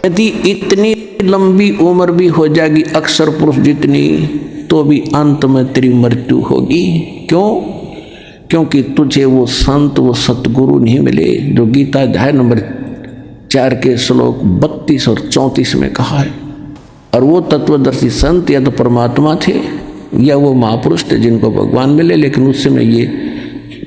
यदि इतनी लंबी उम्र भी हो जाएगी अक्सर पुरुष जितनी, तो भी अंत में तेरी मृत्यु होगी। क्यों? क्योंकि तुझे वो संत, वो सतगुरु नहीं मिले जो गीता अध्याय नंबर 4 के श्लोक 32 और 34 में कहा है। और वो तत्वदर्शी संत या तो परमात्मा थे या वो महापुरुष थे जिनको भगवान मिले, लेकिन उस समय ये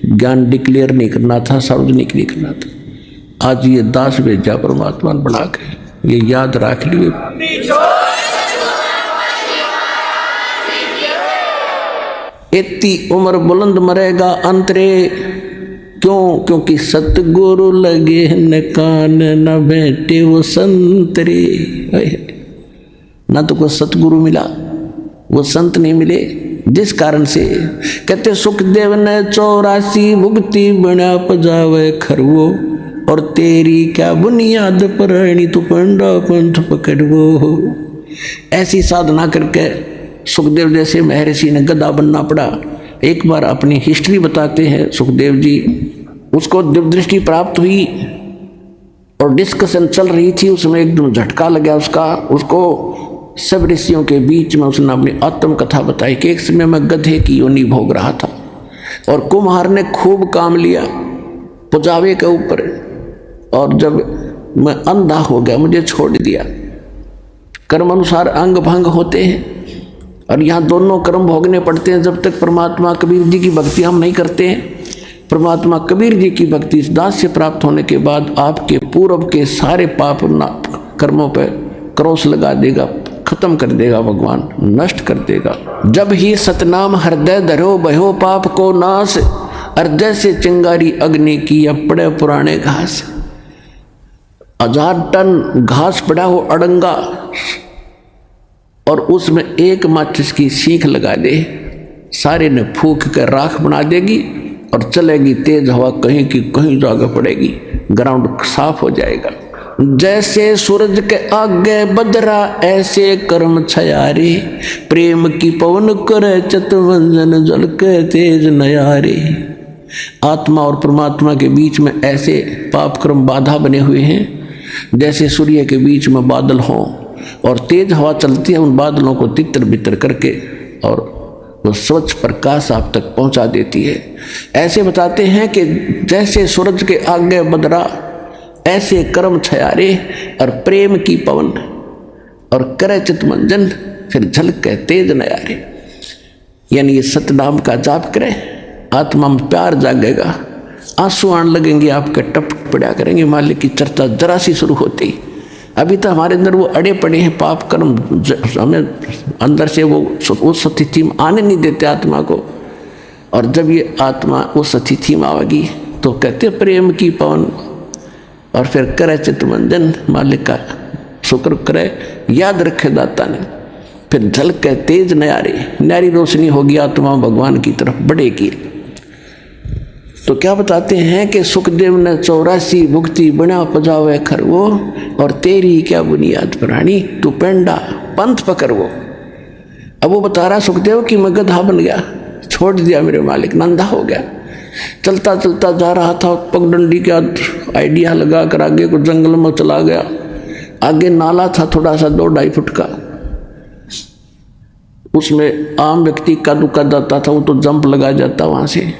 ज्ञान डिक्लेयर नहीं करना था, सार्वजनिक नहीं करना था। आज ये दास भेजा परमात्मा ने बढ़ा के, ये याद रख लिए। इतनी उम्र बुलंद मरेगा अंतरे। क्यों? क्योंकि सतगुरु लगे न कान, न बैठे वो संतरे। ना तो कोई सतगुरु मिला, वो संत नहीं मिले, जिस कारण से कहते सुखदेव ने 84 भुगती बना पजावे खरवो, और तेरी क्या बुनियाद पर तू पंडा पंथ पकड़वो। ऐसी साधना करके सुखदेव जैसे महर्षि ने गधा बनना पड़ा। एक बार अपनी हिस्ट्री बताते हैं सुखदेव जी। उसको दिव्य दृष्टि प्राप्त हुई और डिस्कशन चल रही थी, उसमें एकदम झटका लगा उसको सब ऋषियों के बीच में उसने अपनी आत्म कथा बताई कि एक समय मैं गधे की योनि भोग रहा था और कुम्हार ने खूब काम लिया पुजावे के ऊपर, और जब मैं अंधा हो गया मुझे छोड़ दिया। कर्म अनुसार अंग भंग होते हैं और यहाँ दोनों कर्म भोगने पड़ते हैं जब तक परमात्मा कबीर जी की भक्ति हम नहीं करते हैं। परमात्मा कबीर जी की भक्ति इस दास से प्राप्त होने के बाद आपके पूर्व के सारे पाप कर्मों पर क्रॉस लगा देगा, खत्म कर देगा, भगवान नष्ट कर देगा। जब ही सतनाम हृदय धरो भयो पाप को नाश, हृदय से चिंगारी अग्नि की अब पड़े पुराने घास। 1000 टन घास पड़ा हो अड़ंगा और उसमें एक माचिस की सीख लगा दे, सारे ने फूंक कर राख बना देगी और चलेगी तेज हवा, कहीं की कहीं जगह पड़ेगी, ग्राउंड साफ हो जाएगा। जैसे सूरज के आगे बदरा ऐसे कर्म छयारे, प्रेम की पवन करे चतवंजन जल के तेज नयारे। आत्मा और परमात्मा के बीच में ऐसे पाप कर्म बाधा बने हुए हैं जैसे सूर्य के बीच में बादल हों और तेज हवा चलती है, उन बादलों को तितर बितर करके और वो स्वच्छ प्रकाश आप तक पहुंचा देती है। ऐसे बताते हैं कि जैसे सूरज के आगे बदरा ऐसे कर्म छयारे, और प्रेम की पवन और करे चितमंजन फिर झलके तेज नयारे। यानी ये सतनाम का जाप करें, आत्मा में प्यार जागेगा, आंसू आने लगेंगे, आपके टप पड़ा करेंगे। मालिक की चर्चा जरा सी शुरू होती, अभी तो हमारे अंदर वो अड़े पड़े हैं पाप कर्म, हमें अंदर से वो उस स्थिति में आने नहीं देते आत्मा को। और जब ये आत्मा उस स्थिति में आएगी तो कहते प्रेम की पवन, और फिर करे चितमंजन, मालिक का शुक्र करे, याद रखे दाता ने, फिर झलके तेज न्यारी रोशनी होगी, आत्मा भगवान की तरफ बढ़ेगी। तो क्या बताते हैं कि सुखदेव ने 84 भुगती बना पजावे खरवो, और तेरी क्या बुनियाद प्राणी तू पेंडा पंथ पकड़वो। अब वो बता रहा सुखदेव कि मैं गधा बन गया, छोड़ दिया मेरे मालिक, नंदा हो गया, चलता चलता जा रहा था, पगडंडी का आइडिया लगा कर आगे को जंगल में चला गया। आगे नाला था थोड़ा सा 2-2.5 फुट का, उसमें आम व्यक्ति कद जाता था, वो तो जंप लगा जाता वहाँ से।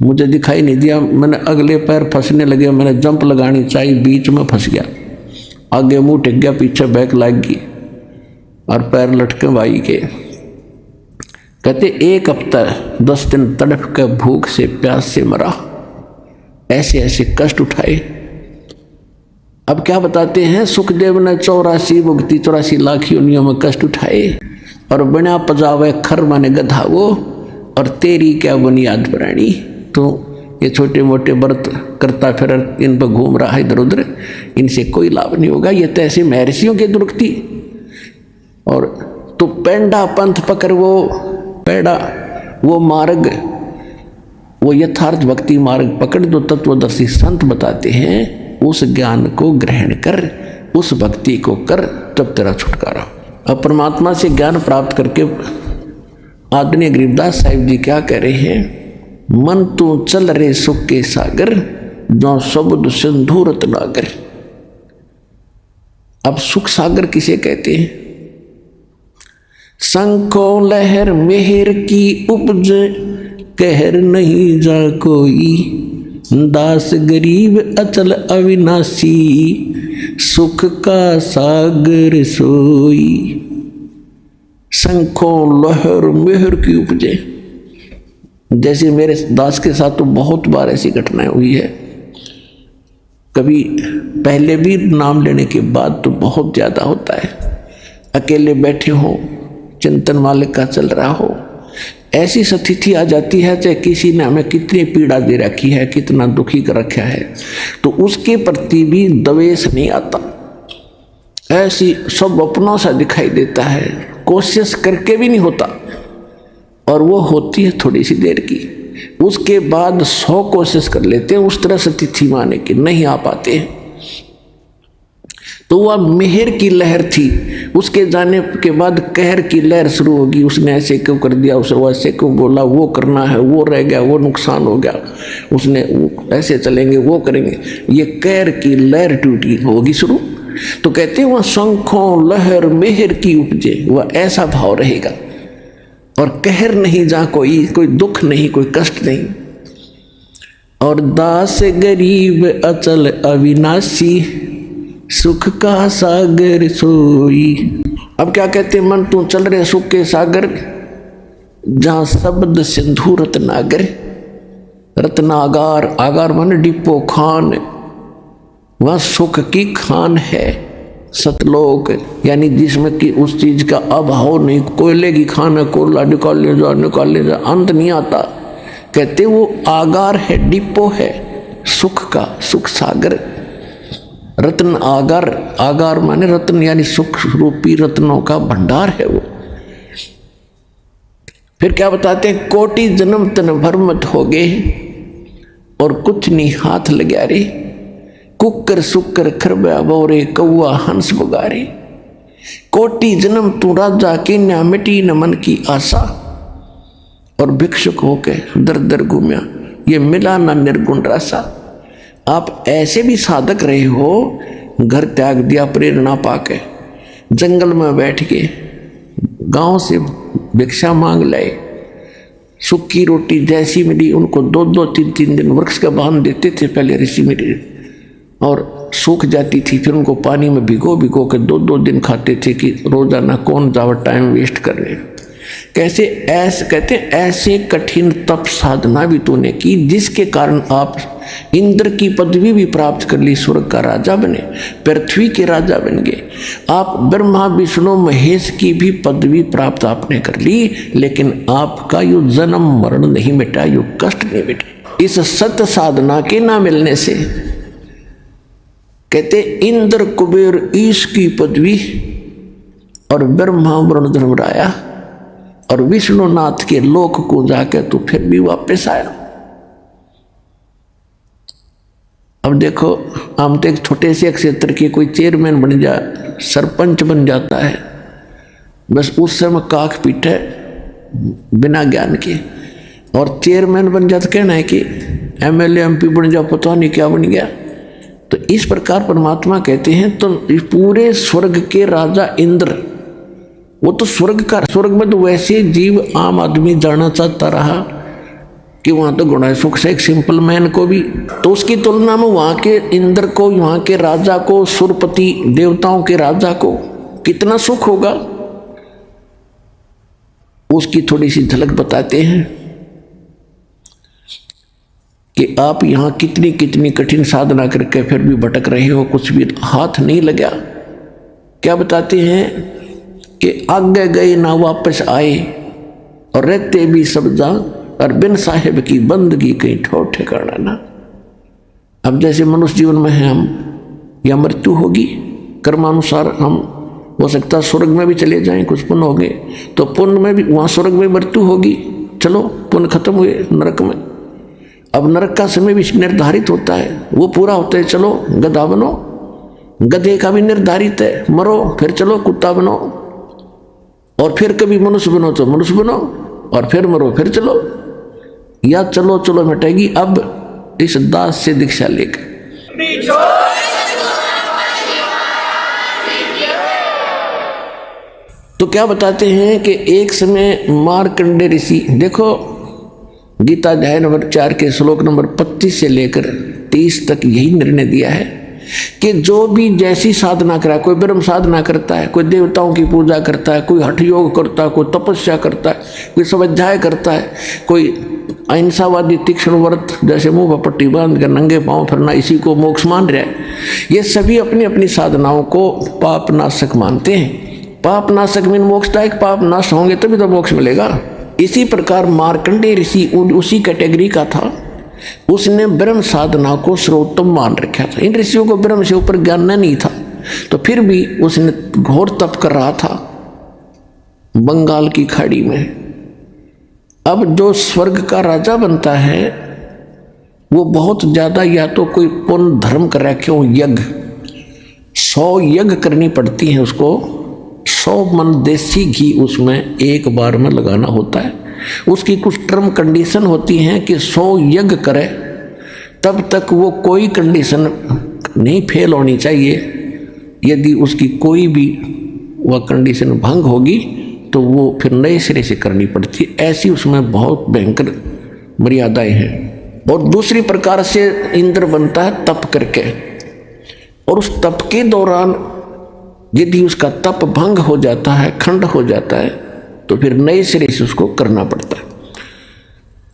मुझे दिखाई नहीं दिया, मैंने अगले पैर फंसने लगे, मैंने जंप लगानी चाहिए, बीच में फंस गया, आगे मुंह टिक गया, पीछे बैक लग गई और पैर लटके भाई के। कहते 1 हफ्ता 10 दिन तड़प के भूख से प्यास से मरा, ऐसे ऐसे कष्ट उठाए। अब क्या बताते हैं सुखदेव ने 84 भुगती 84 लाख योनियों में कष्ट उठाए, और बिना पजावे खर माने गधा वो, और तेरी क्या बुनियाद प्राणी। तो ये छोटे मोटे व्रत करता फिर इन पर घूम रहा है इधर उधर, इनसे कोई लाभ नहीं होगा। ये तो ऐसे महर्षियों की दुर्गति। और तो पेंडा पंथ पकड़, वो पेड़ा वो मार्ग, वो यथार्थ भक्ति मार्ग पकड़, जो तत्वदर्शी संत बताते हैं, उस ज्ञान को ग्रहण कर, उस भक्ति को कर, तब तेरा छुटकारा। अब परमात्मा से ज्ञान प्राप्त करके आदरणीय गरीबदास साहिब जी क्या कह रहे हैं, मन तू चल रे सुख के सागर, जो सबुद सिंधु रत्नागर। अब सुख सागर किसे कहते हैं? शंखो लहर मेहर की उपज, कहर नहीं जा कोई, दास गरीब अचल अविनाशी, सुख का सागर सोई। शंखो लहर मेहर की उपजे, जैसे मेरे दास के साथ तो बहुत बार ऐसी घटनाएं हुई है, कभी पहले भी नाम लेने के बाद तो बहुत ज़्यादा होता है। अकेले बैठे हो, चिंतन मालिक का चल रहा हो, ऐसी स्थिति आ जाती है चाहे किसी ने हमें कितनी पीड़ा दे रखी है, कितना दुखी कर रखा है, तो उसके प्रति भी द्वेष नहीं आता, ऐसी सब अपनों सा दिखाई देता है, कोशिश करके भी नहीं होता, और वो होती है थोड़ी सी देर की, उसके बाद 100 कोशिश कर लेते हैं उस तरह से तिथि माने की, नहीं आ पाते हैं। तो वह मेहर की लहर थी, उसके जाने के बाद कहर की लहर शुरू होगी। उसने ऐसे क्यों कर दिया, उसे वो ऐसे क्यों बोला, वो करना है, वो रह गया, वो नुकसान हो गया, उसने ऐसे चलेंगे, वो करेंगे, ये कहर की लहर टूटी होगी शुरू। तो कहते हैं वह शंखों लहर मेहर की उपजे, वह ऐसा भाव रहेगा, और कहर नहीं जा कोई दुख नहीं, कोई कष्ट नहीं। और दास गरीब अचल अविनाशी, सुख का सागर सोई। अब क्या कहते हैं, मन तू चल रहे सुख के सागर, जहां शब्द सिंधु रत्नागर, रत्नागार, आगार मन डिपो खान, वह सुख की खान है। सतलोक यानी जिसमें कि उस चीज का अभाव नहीं, कोयले की खान है, कोयला निकाल ले जा, अंत नहीं आता। कहते वो आगार है, डिपो है सुख का, सुख सागर, रत्न आगार, आगार माने रत्न यानी सुख रूपी रत्नों का भंडार है वो। फिर क्या बताते हैं, कोटि जन्म तन भर मत हो गए, और कुछ नहीं हाथ लग्या रे, कुकर सुकर खरबा बोरे, कौआ हंस बुगारे। कोटि जन्म तू राजा की न मिटी न मन की आशा, और भिक्षुक होके दर दर घूमया, ये मिला ना निर्गुण रासा। आप ऐसे भी साधक रहे हो, घर त्याग दिया प्रेरणा पाके, जंगल में बैठ के गांव से भिक्षा मांग लाए, सूखी रोटी जैसी मिली उनको 2-2 3-3 दिन वृक्ष का बांध देते थे पहले ऋषि मुनि, और सूख जाती थी, फिर उनको पानी में भिगो भिगो के 2-2 दिन खाते थे कि रोजाना कौन जावा टाइम वेस्ट कर रहे। कैसे ऐसे कहते ऐसे कठिन तप साधना भी तूने की, जिसके कारण आप इंद्र की पदवी भी प्राप्त कर ली, स्वर्ग का राजा बने, पृथ्वी के राजा बन गए। आप ब्रह्मा विष्णु महेश की भी पदवी प्राप्त आपने कर ली, लेकिन आपका यो जन्म मरण नहीं मिटा, यो कष्ट नहीं मिटा इस सत्य साधना के ना मिलने से। कहते इंद्र कुबेर ईश की पदवी, और ब्रह्मा वरुण धर्मराया और विष्णुनाथ के लोक को जाकर तो फिर भी वापस आया। अब देखो, हम तो एक छोटे से क्षेत्र के कोई चेयरमैन बन जाए, सरपंच बन जाता है, बस उस समय काख पीटे बिना ज्ञान के, और चेयरमैन बन जाता कहना है कि एमएलए एमपी बन जाओ, पता नहीं क्या बन गया। तो इस प्रकार परमात्मा कहते हैं, तो पूरे स्वर्ग के राजा इंद्र, वो तो स्वर्ग में तो वैसे जीव आम आदमी जाना चाहता रहा कि वहाँ तो गुण है सुख से, एक सिंपल मैन को भी, तो उसकी तुलना में वहाँ के इंद्र को, वहाँ के राजा को, सुरपति देवताओं के राजा को कितना सुख होगा, उसकी थोड़ी सी झलक बताते हैं कि आप यहाँ कितनी कितनी कठिन साधना करके फिर भी भटक रहे हो, कुछ भी हाथ नहीं लगा। क्या बताते हैं कि आगे गए ना वापस आए, और रहते भी सब जा, और बिन साहेब की बंदगी कहीं ठोर ठिकाना ना। अब जैसे मनुष्य जीवन में है हम, या मृत्यु होगी, कर्मानुसार हम हो सकता स्वर्ग में भी चले जाएं, कुछ पुण्य हो गए तो पुण्य में भी, वहाँ स्वर्ग में मृत्यु होगी, चलो पुण्य खत्म हुए, नरक में। अब नरक का समय भी निर्धारित होता है, वो पूरा होता है, चलो गधा बनो, गधे का भी निर्धारित है, मरो फिर चलो कुत्ता बनो, और फिर कभी मनुष्य बनो तो मनुष्य बनो, और फिर मरो फिर चलो, या चलो चलो मिटेगी। अब इस दास से दीक्षा लेकर तो क्या बताते हैं कि एक समय मार्कंडेय ऋषि, देखो गीता अध्याय नंबर 4 के श्लोक नंबर 25 से लेकर 30 तक यही निर्णय दिया है कि जो भी जैसी साधना करा, कोई ब्रह्म साधना करता है, कोई देवताओं की पूजा करता है, कोई हठ योग करता है, कोई तपस्या करता है, कोई स्वाध्याय करता है, कोई अहिंसावादी तीक्ष्ण व्रत जैसे मुंह पर पट्टी बांध कर नंगे पांव फिरना, इसी को मोक्ष मान रहा है। ये सभी अपनी अपनी साधनाओं को पाप नाशक मानते हैं। पाप नाशक मीन मोक्षदायक, पाप नाश होंगे तभी तो मोक्ष मिलेगा। इसी प्रकार मार्कंडेय ऋषि उसी कैटेगरी का था। उसने ब्रह्म साधना को सर्वोत्तम मान रखा था। इन ऋषियों को ब्रह्म से ऊपर ज्ञान नहीं था, तो फिर भी उसने घोर तप कर रहा था बंगाल की खाड़ी में। अब जो स्वर्ग का राजा बनता है वो बहुत ज्यादा या तो कोई पुण्य धर्म कर रखे हो, यज्ञ 100 यज्ञ करनी पड़ती है उसको, 100 मन देसी घी उसमें एक बार में लगाना होता है। उसकी कुछ टर्म कंडीशन होती हैं कि 100 यज्ञ करे तब तक वो कोई कंडीशन नहीं फेल होनी चाहिए। यदि उसकी कोई भी वह कंडीशन भंग होगी तो वो फिर नए सिरे से करनी पड़ती है। ऐसी उसमें बहुत भयंकर मर्यादाएं हैं। और दूसरी प्रकार से इंद्र बनता है तप करके, और उस तप के दौरान यदि उसका तप भंग हो जाता है, खंड हो जाता है, तो फिर नए सिरे से उसको करना पड़ता है।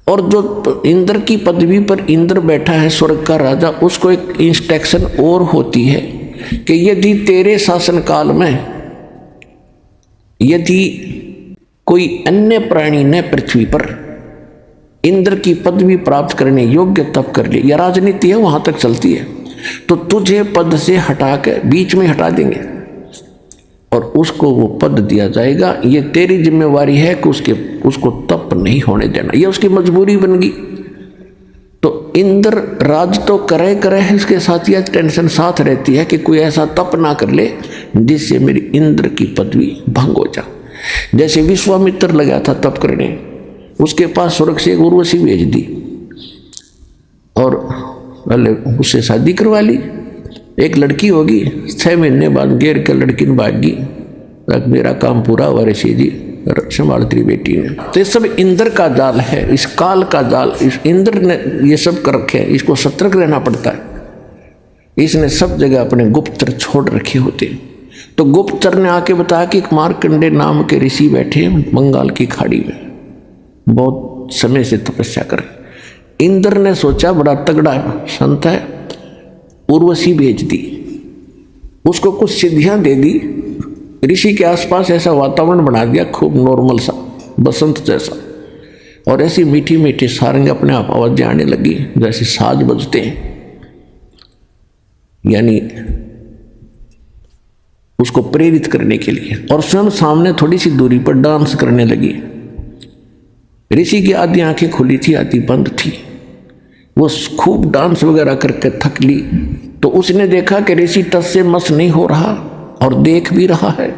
और जो इंद्र की पदवी पर इंद्र बैठा है, स्वर्ग का राजा, उसको एक इंस्ट्रक्शन और होती है कि यदि तेरे शासन काल में यदि कोई अन्य प्राणी ने पृथ्वी पर इंद्र की पदवी प्राप्त करने योग्य तप कर ले, या राजनीति है वहां तक चलती है, तो तुझे पद से हटा के बीच में हटा देंगे और उसको वो पद दिया जाएगा। ये तेरी जिम्मेवारी है कि उसको तप नहीं होने देना, ये उसकी मजबूरी बन गई। तो इंद्र राज तो करे इसके साथ यह टेंशन साथ रहती है कि कोई ऐसा तप ना कर ले जिससे मेरी इंद्र की पदवी भंग हो जाए। जैसे विश्वामित्र लगा था तप करने, उसके पास स्वर्ग से एक उर्वशी भेज दी और पहले उससे शादी करवा ली। एक लड़की होगी, 6 महीने बाद घेर कर लड़की ने भागी, मेरा काम पूरा हुआ ऋषि जी, संभाल तेरी बेटी ने। तो ये सब इंद्र का जाल है, इस काल का जाल, इस इंद्र ने ये सब कर रखे हैं। इसको सतर्क रहना पड़ता है। इसने सब जगह अपने गुप्तचर छोड़ रखे होते। तो गुप्तचर ने आके बताया कि एक मार्कंडेय नाम के ऋषि बैठे बंगाल की खाड़ी में, बहुत समय से तपस्या कर। इंद्र ने सोचा बड़ा तगड़ा संत है, उर्वशी भेज दी, उसको कुछ सिद्धियां दे दी, ऋषि के आसपास ऐसा वातावरण बना दिया खूब नॉर्मल सा, बसंत जैसा, और ऐसी मीठी मीठी सारंग अपने आप आवाजें आने लगी जैसे साज बजते हैं, यानी उसको प्रेरित करने के लिए। और स्वयं सामने थोड़ी सी दूरी पर डांस करने लगी। ऋषि की आधी आंखें खुली थी, आधी बंद थी। वो खूब डांस वगैरह करके थक ली, तो उसने देखा कि ऋषि टस से मस नहीं हो रहा और देख भी रहा है।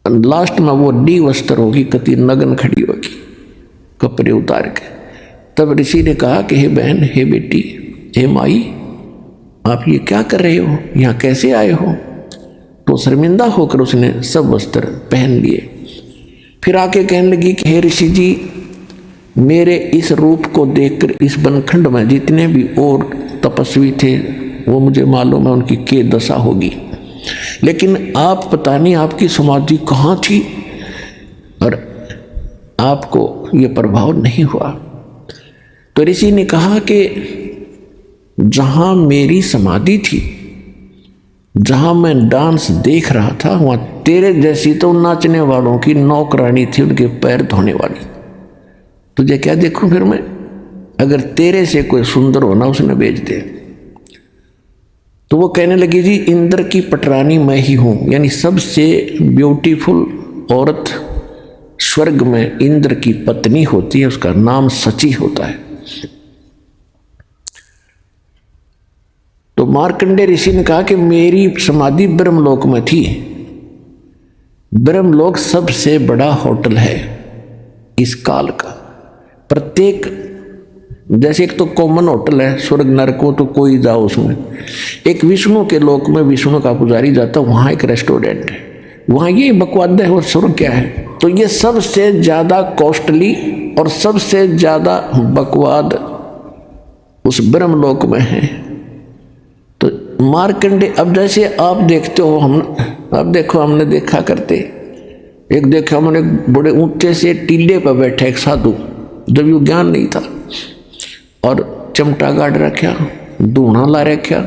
लास्ट में वो डी वस्त्र होगी, कति नग्न खड़ी होगी कपड़े उतार के। तब ऋषि ने कहा कि हे बहन, हे बेटी, हे माई, आप ये क्या कर रहे हो, यहाँ कैसे आए हो? तो शर्मिंदा होकर उसने सब वस्त्र पहन लिए। फिर आके कहने लगी कि हे ऋषि जी, मेरे इस रूप को देखकर इस बनखंड में जितने भी और तपस्वी थे वो मुझे मालूम है उनकी क्या दशा होगी, लेकिन आप पता नहीं आपकी समाधि कहाँ थी और आपको ये प्रभाव नहीं हुआ। तो ऋषि ने कहा कि जहाँ मेरी समाधि थी, जहाँ मैं डांस देख रहा था, वहाँ तेरे जैसी तो नाचने वालों की नौकरानी थी, उनके पैर धोने वाली। तुझे क्या देखूं फिर मैं? अगर तेरे से कोई सुंदर होना उसने भेज दे। तो वो कहने लगी जी, इंद्र की पटरानी मैं ही हूं, यानी सबसे ब्यूटीफुल औरत स्वर्ग में इंद्र की पत्नी होती है, उसका नाम सची होता है। तो मार्कंडेय ऋषि ने कहा कि मेरी समाधि ब्रह्मलोक में थी। ब्रह्मलोक सबसे बड़ा होटल है इस काल का। प्रत्येक, जैसे एक तो कॉमन होटल है स्वर्ग नरक को, तो कोई जाओ उसमें। एक विष्णु के लोक में विष्णु का पुजारी जाता, वहाँ एक रेस्टोरेंट है, वहाँ ये बकवाद है और स्वर्ग क्या है। तो ये सबसे ज़्यादा कॉस्टली और सबसे ज़्यादा बकवाद उस ब्रह्मलोक में है। तो मार्कंडे, अब जैसे आप देखते हो, अब देखो हमने देखा करते, एक देखा हमने बड़े ऊंचे से टीले पर बैठे एक साधु, जब यू ज्ञान नहीं था, और चिमटा गाड़ रखा, धूना ला रखा,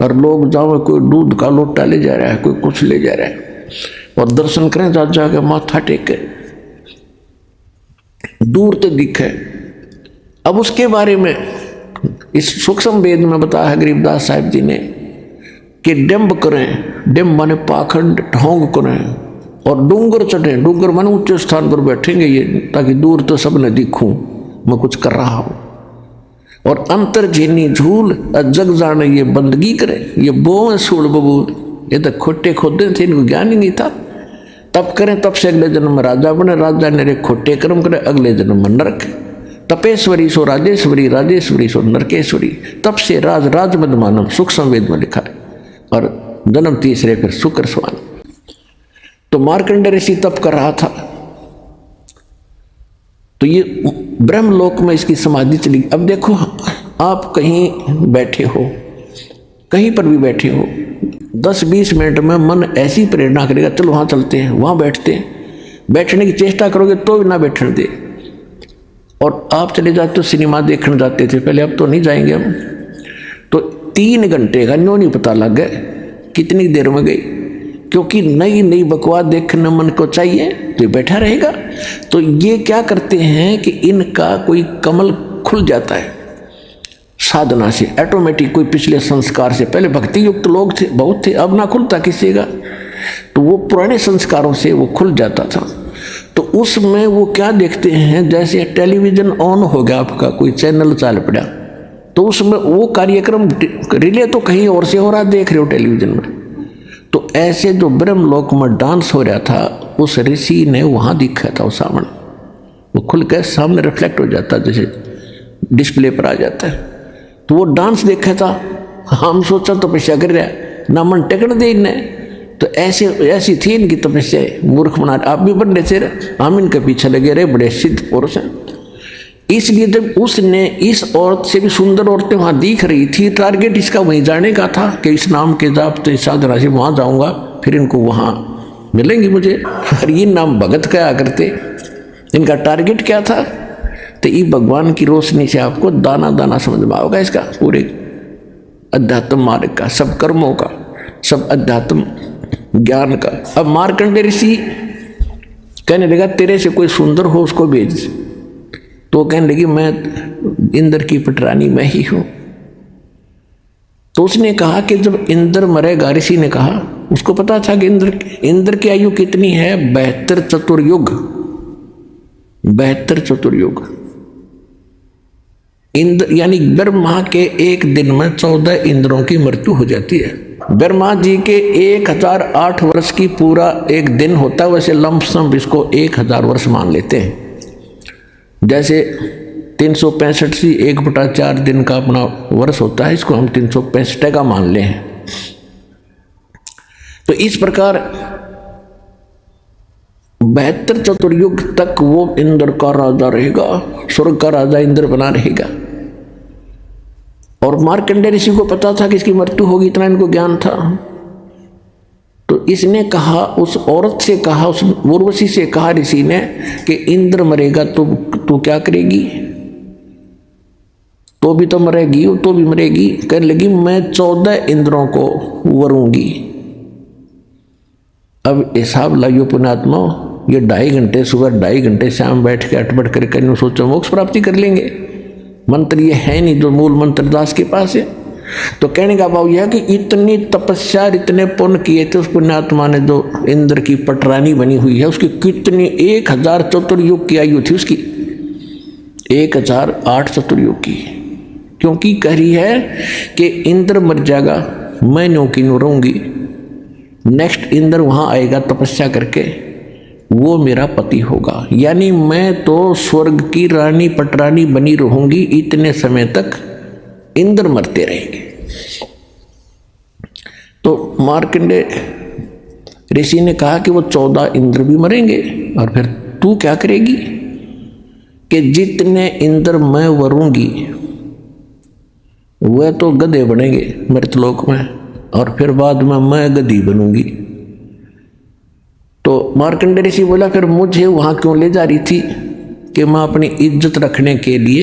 और लोग जाओ कोई दूध का लोटा ले जा रहा है, कोई कुछ ले जा रहा है, और दर्शन करें जा जाके माथा टेके, दूर तक दिखे। अब उसके बारे में इस सूक्ष्म वेद में बताया है गरीबदास साहिब जी ने कि डिम्ब करें, डिम्ब माने पाखंड ढोंग करें, और डूंगर चढ़े, डूंगर माने ऊंचे स्थान पर बैठेंगे ये, ताकि दूर तो सब न दिखूं मैं कुछ कर रहा हूं, और अंतर झीनी झूल जग जाने ये बंदगी करे, ये बोए सूढ़ बबूल, ये तो खोटे खोदे थे, इनको ज्ञान ही नहीं था। तप करें, तप से अगले जन्म में राजा बने, राजा ने खोटे कर्म करे, अगले जन्म में नरक। तपेश्वरी सो राजेश्वरी, राजेश्वरी सो नरकेश्वरी, तप से राज राजमद मानव, सूक्ष्म वेद में लिखा है, और जन्म तीसरे फिर शुक्र स्वान। तो मार्कंडे ऋषि तप कर रहा था, तो ये ब्रह्मलोक में इसकी समाधि चली। अब देखो आप कहीं बैठे हो, कहीं पर भी बैठे हो, 10-20 मिनट में मन ऐसी प्रेरणा करेगा, चलो वहाँ चलते हैं, वहाँ बैठते हैं, बैठने की चेष्टा करोगे तो भी ना बैठने दे। और आप चले जाते हो, सिनेमा देखने जाते थे पहले, अब तो नहीं जाएंगे हम, तो 3 घंटे का न्यों नहीं पता लग गए कितनी देर में गई, क्योंकि नई नई बकवास देखने मन को चाहिए तो बैठा रहेगा। तो ये क्या करते हैं कि इनका कोई कमल खुल जाता है साधना से ऑटोमेटिक, कोई पिछले संस्कार से, पहले भक्ति युक्त लोग थे बहुत थे, अब ना खुलता किसी का, तो वो पुराने संस्कारों से वो खुल जाता था। तो उसमें वो क्या देखते हैं, जैसे टेलीविजन ऑन हो गया आपका, कोई चैनल चाल पड़ा, तो उसमें वो कार्यक्रम रिले तो कहीं और से हो रहा, देख रहे हो टेलीविजन में। तो ऐसे जो ब्रह्मलोक में डांस हो रहा था, उस ऋषि ने वहाँ दिखा था, वो सामने वो खुल के सामने रिफ्लेक्ट हो जाता, जैसे डिस्प्ले पर आ जाता है। तो वो डांस देखा था, हम सोचा तपस्या कर रहा है ना, मन टेकन दे इन्हें, तो ऐसी थी इनकी तपस्या, मूर्ख बना। आप भी बड़े से हम इनके पीछे लगे रहे, बड़े सिद्ध पुरुष हैं। इसलिए जब उसने इस औरत से भी सुंदर औरतें वहाँ दिख रही थी, टारगेट इसका वहीं जाने का था कि इस नाम के जाप तो साधना से वहाँ जाऊँगा, फिर इनको वहाँ मिलेंगी मुझे। और ये नाम भगत क्या करते, इनका टारगेट क्या था, तो ये भगवान की रोशनी से आपको दाना दाना समझ में आओगा इसका पूरे अध्यात्म मार्ग का, सब कर्मों का, सब अध्यात्म ज्ञान का। अब मार्कंडे ऋषि कहने लगा तेरे से कोई सुंदर हो उसको भेज, तो कहने लगी मैं इंद्र की पटरानी मैं ही हूं। तो उसने कहा कि जब इंद्र मरेगा, ऋषि ने कहा, उसको पता था कि इंद्र की आयु कितनी है, 72 चतुर्युग, 72 चतुर्युग। इंद्र यानी ब्रह्मा के एक दिन में 14 इंद्रों की मृत्यु हो जाती है। ब्रह्मा जी के 1008 वर्ष की पूरा एक दिन होता है, वैसे लमसम इसको 1000 वर्ष मान लेते हैं। जैसे 365 से 1/4 दिन का अपना वर्ष होता है, इसको हम 365 का मान ले हैं। तो इस प्रकार 72 चतुर्युग तक वो इंद्र का राजा रहेगा, स्वर्ग का राजा इंद्र बना रहेगा। और मार्कंडे ऋषि को पता था कि इसकी मृत्यु होगी, इतना इनको ज्ञान था। तो इसने कहा, उस औरत से कहा, उस उर्वशी से कहा ऋषि ने कि इंद्र मरेगा तो तू क्या करेगी, तो भी तो मरेगी, तो भी मरेगी। कहने लगी मैं 14 इंद्रों को वरूंगी। अब हिसाब लाइयो पुण्यात्मा, ये 2.5 घंटे सुबह 2.5 घंटे शाम बैठ के अटपट करके सोचो मोक्ष प्राप्ति कर लेंगे। मंत्र ये है नहीं जो मूल मंत्र दास के पास है। तो कहने का भाव यह कि इतनी तपस्या, इतने पुण्य किए थे उस पुण्यात्मा ने, जो इंद्र की पटरानी बनी हुई है, उसकी कितनी 1000 चतुर्युग की आयु थी उसकी, 1008 चतुर्युग की। क्योंकि कह रही है कि इंद्र मर जाएगा, मैं न्यों की न्यों रहूंगी, नेक्स्ट इंद्र वहां आएगा तपस्या करके, वो मेरा पति होगा। यानी मैं तो स्वर्ग की रानी पटरानी बनी रहूंगी, इतने समय तक इंद्र मरते रहेंगे। तो मार्कंडे ऋषि ने कहा कि वो 14 इंद्र भी मरेंगे, और फिर तू क्या करेगी कि जितने इंद्र मैं वरूंगी वह तो गधे बनेंगे मृतलोक में, और फिर बाद में मैं गधी बनूंगी। तो मार्कंडेय ऋषि बोला फिर मुझे वहां क्यों ले जा रही थी कि मैं अपनी इज्जत रखने के लिए,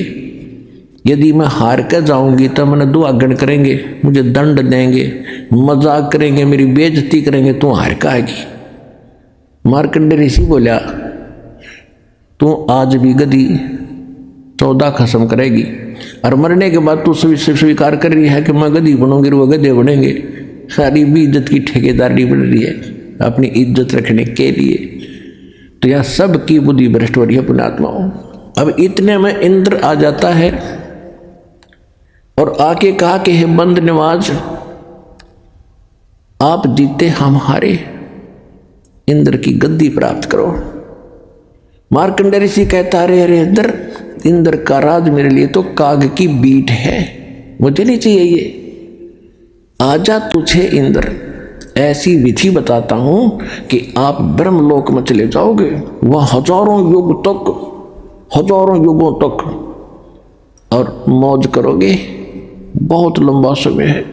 यदि मैं हार कर जाऊंगी तो मैंने दुआगन करेंगे, मुझे दंड देंगे, मजाक करेंगे, मेरी बेइज्जती करेंगे, तू हार का आएगी। मार्कंडेय ऋषि बोला तू आज भी गधी 14 खत्म करेगी, और मरने के बाद तू स्वीकार कर रही है कि मैं गधी बनूंगी, वो गधे बनेंगे। सारी भी इज्जत की ठेकेदारी बन रही है अपनी इज्जत रखने के लिए। तो यह सब की बुद्धि भ्रष्ट हो रही है पुण्यात्माओं। अब इतने में इंद्र आ जाता है और आके कहा कि हे बंद नवाज, आप जीते हम हारे, इंद्र की गद्दी प्राप्त करो। मार्कंडेय ऋषि कहता अरे अरे इंद्र का राज मेरे लिए तो काग की बीट है, मुझे नहीं चाहिए ये। आजा तुझे इंद्र ऐसी विधि बताता हूं कि आप ब्रह्मलोक में चले जाओगे, वह हजारों युगों तक और मौज करोगे, बहुत लंबा समय है।